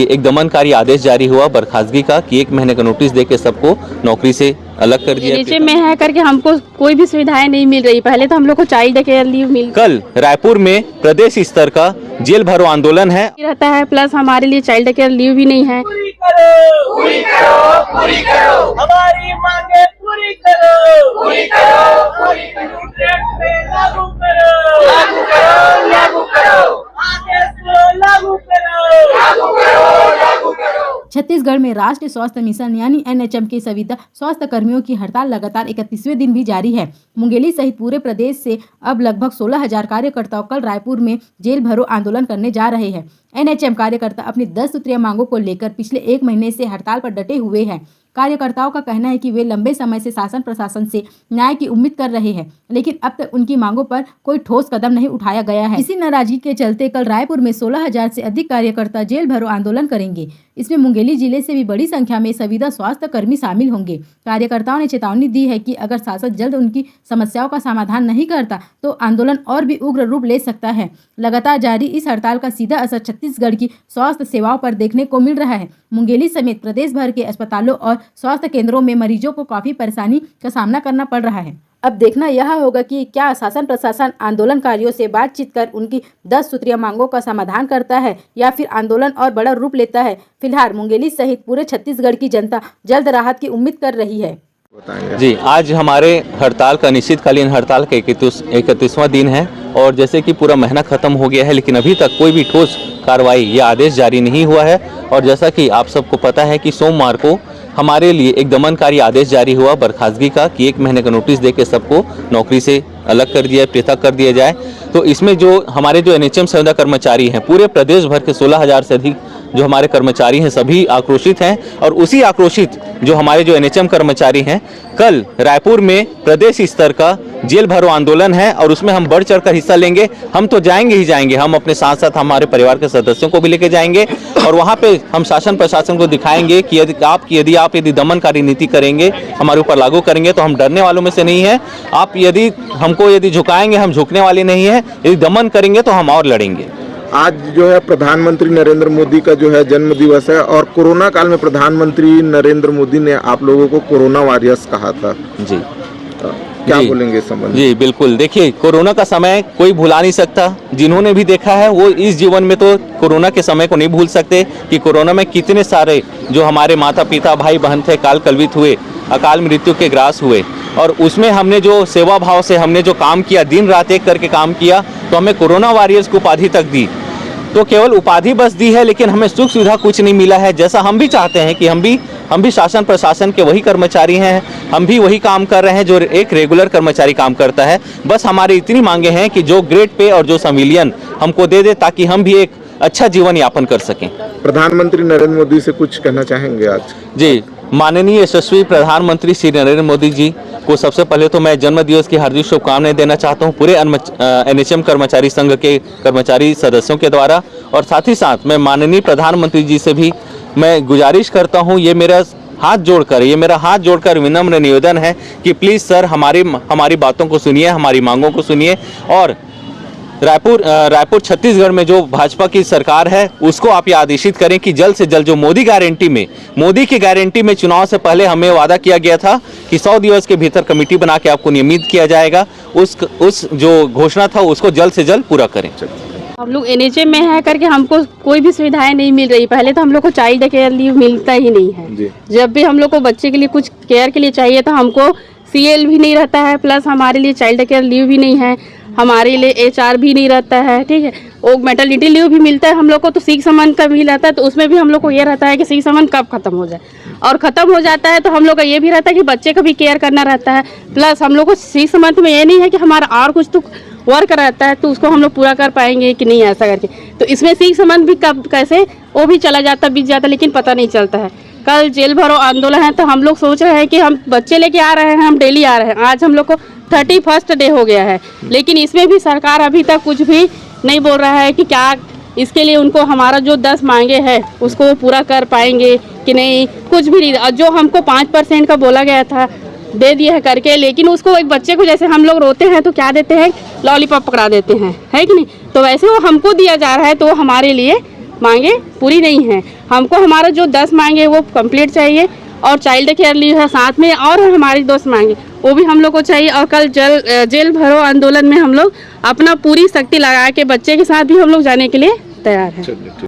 एक दमनकारी आदेश जारी हुआ बर्खास्तगी का कि 1 महीने का नोटिस देके सबको नौकरी से अलग कर दिया। नीचे में है करके हमको कोई भी सुविधाएं नहीं मिल रही। पहले तो हम लोग को चाइल्ड केयर लीव मिल कल रायपुर में प्रदेश स्तर का जेल भरो आंदोलन है रहता है, प्लस हमारे लिए चाइल्ड केयर लीव भी नहीं है। पूरी करो, पूरी करो, पूरी करो, हमारी मांगे पूरी करो, पूरी करो, पूरी करो, लागू करो, लागू करो, लागू करो, आदेश को लागू करो, लागू करो, लागू करो। छत्तीसगढ़ में राष्ट्रीय स्वास्थ्य मिशन यानी NHM के संविदा स्वास्थ्य कर्मियों की हड़ताल लगातार 31वें दिन भी जारी है। मुंगेली सहित पूरे प्रदेश से अब लगभग 16,000 कार्यकर्ता कल रायपुर में जेल भरो आंदोलन करने जा रहे हैं। NHM कार्यकर्ता अपनी 10 सूत्रीय मांगों को लेकर पिछले 1 महीने से हड़ताल पर डटे हुए हैं। कार्यकर्ताओं का कहना है कि वे लंबे समय से शासन प्रशासन से न्याय की उम्मीद कर रहे हैं, लेकिन अब तक उनकी मांगों पर कोई ठोस कदम नहीं उठाया गया है। इसी नाराजगी के चलते कल रायपुर में 16,000 से अधिक कार्यकर्ता जेल भरो आंदोलन करेंगे। इसमें मुंगेली जिले से भी बड़ी संख्या में संविदा स्वास्थ्य कर्मी शामिल होंगे। कार्यकर्ताओं ने चेतावनी दी है कि अगर शासन जल्द उनकी समस्याओं का समाधान नहीं करता तो आंदोलन और भी उग्र रूप ले सकता है। लगातार जारी इस हड़ताल का सीधा असर छत्तीसगढ़ की स्वास्थ्य सेवाओं पर देखने को मिल रहा है। मुंगेली समेत प्रदेश भर के अस्पतालों और स्वास्थ्य केंद्रों में मरीजों को काफी परेशानी का सामना करना पड़ रहा है। अब देखना यह होगा कि क्या शासन प्रशासन आंदोलनकारियों से बातचीत कर उनकी 10 सूत्रीय मांगों का समाधान करता है या फिर आंदोलन और बड़ा रूप लेता है। फिलहाल मुंगेली सहित पूरे छत्तीसगढ़ की जनता जल्द राहत की उम्मीद कर रही है। जी, आज हमारे हड़ताल का अनिश्चितकालीन हड़ताल का 31वां दिन है और जैसे कि पूरा महीना खत्म हो गया है, लेकिन अभी तक कोई भी ठोस कार्रवाई या आदेश जारी नहीं हुआ है। और जैसा कि आप सबको पता है कि सोमवार को हमारे लिए एक दमनकारी आदेश जारी हुआ बर्खास्तगी का कि 1 महीने का नोटिस देके सबको नौकरी से अलग कर दिया, पृथक कर दिया जाए। तो इसमें जो हमारे जो NHM संविदा कर्मचारी हैं, पूरे प्रदेश भर के 16,000 से अधिक जो हमारे कर्मचारी हैं, सभी आक्रोशित हैं। और उसी आक्रोशित जो हमारे जो NHM कर्मचारी हैं, कल रायपुर में प्रदेश स्तर का जेल भरो आंदोलन है और उसमें हम बढ़ चढ़कर हिस्सा लेंगे। हम तो जाएंगे ही जाएंगे, हम अपने साथ साथ हमारे परिवार के सदस्यों को भी लेके जाएंगे और वहाँ पे हम शासन प्रशासन को दिखाएंगे कि यदि आप दमनकारी नीति करेंगे, हमारे ऊपर लागू करेंगे तो हम डरने वालों में से नहीं है। आप यदि हमको झुकाएंगे, हम झुकने वाले नहीं है। यदि दमन करेंगे तो हम और लड़ेंगे। आज जो है प्रधानमंत्री नरेंद्र मोदी का जो है जन्म दिवस है और कोरोना काल में प्रधानमंत्री नरेंद्र मोदी ने आप लोगों को कोरोना वॉरियर्स कहा था। जी, क्या बोलेंगे इस संबंध में? जी बिल्कुल, देखिए कोरोना का समय कोई भुला नहीं सकता। जिन्होंने भी देखा है वो इस जीवन में तो कोरोना के समय को नहीं भूल सकते कि कोरोना में कितने सारे जो हमारे माता पिता भाई बहन थे काल कलवित हुए, अकाल मृत्यु के ग्रास हुए। और उसमें हमने जो सेवा भाव से हमने जो काम किया, दिन रात एक करके काम किया, तो हमें कोरोना वॉरियर्स की उपाधि तक दी। तो केवल उपाधि बस दी है, लेकिन हमें सुख सुविधा कुछ नहीं मिला है। जैसा हम भी चाहते हैं कि हम भी शासन प्रशासन के वही कर्मचारी हैं, हम भी वही काम कर रहे हैं जो एक रेगुलर कर्मचारी काम करता है। बस हमारी इतनी मांगे हैं कि जो ग्रेड पे और जो संविलियन हमको दे दे ताकि हम भी एक अच्छा जीवन यापन कर सकें। प्रधानमंत्री नरेंद्र मोदी से कुछ कहना चाहेंगे आज? जी, माननीय यशस्वी प्रधानमंत्री श्री नरेंद्र मोदी जी को सबसे पहले तो मैं जन्म दिवस की हार्दिक शुभकामनाएं देना चाहता हूं पूरे NHM कर्मचारी संघ के कर्मचारी सदस्यों के द्वारा। और साथ ही साथ मैं माननीय प्रधानमंत्री जी से भी मैं गुजारिश करता हूं, ये मेरा हाथ जोड़कर विनम्र निवेदन है कि प्लीज़ सर हमारी बातों को सुनिए, हमारी मांगों को सुनिए। और रायपुर छत्तीसगढ़ में जो भाजपा की सरकार है उसको आप ये आदेशित करें कि जल्द से जल्द जो मोदी की गारंटी में चुनाव से पहले हमें वादा किया गया था कि 100 दिवस के भीतर कमेटी बना के आपको नियमित किया जाएगा, उस जो घोषणा था उसको जल्द से जल्द पूरा करें। हम लोग NHM में है करके हमको कोई भी सुविधाएं नहीं मिल रही। पहले तो हम लोग को चाइल्ड केयर लीव मिलता ही नहीं है। जब भी हम लोग को बच्चे के लिए कुछ केयर के लिए चाहिए तो हमको CL भी नहीं रहता है, प्लस हमारे लिए चाइल्ड केयर लीव भी नहीं है, हमारे लिए HR भी नहीं रहता है। ठीक है, वो मैटरनिटी लीव भी मिलता है हम लोग को, तो 6 मंथ का भी रहता है। तो उसमें भी हम लोग को ये रहता है कि 6 मंथ कब खत्म हो जाए, और ख़त्म हो जाता है तो हम लोग का ये भी रहता है कि बच्चे का भी केयर करना रहता है। प्लस हम लोग को 6 मंथ में ये नहीं है कि हमारा और कुछ तो वर्क रहता है तो उसको हम लोग पूरा कर पाएंगे कि नहीं, ऐसा करके। तो इसमें 6 मंथ भी कब कैसे वो भी चला जाता, बीत जाता, लेकिन पता नहीं चलता है। कल जेल भरो आंदोलन है तो हम लोग सोच रहे हैं कि हम बच्चे लेके आ रहे हैं, हम डेली आ रहे हैं। आज हम लोग को 31st डे हो गया है, लेकिन इसमें भी सरकार अभी तक कुछ भी नहीं बोल रहा है कि क्या इसके लिए उनको हमारा जो 10 मांगे हैं उसको वो पूरा कर पाएंगे कि नहीं, कुछ भी नहीं। जो हमको 5% का बोला गया था दे दिए है करके, लेकिन उसको एक बच्चे को जैसे हम लोग रोते हैं तो क्या देते हैं, लॉलीपॉप पकड़ा देते हैं, है कि नहीं। तो वैसे वो हमको दिया जा रहा है तो हमारे लिए मांगे पूरी नहीं है। हमको हमारा जो 10 मांगे वो कंप्लीट चाहिए और चाइल्ड केयर लीव है साथ में, और हमारी 2 मांगे वो भी हम लोग को चाहिए। और कल जेल भरो आंदोलन में हम लोग अपना पूरी शक्ति लगा के बच्चे के साथ भी हम लोग जाने के लिए तैयार हैं।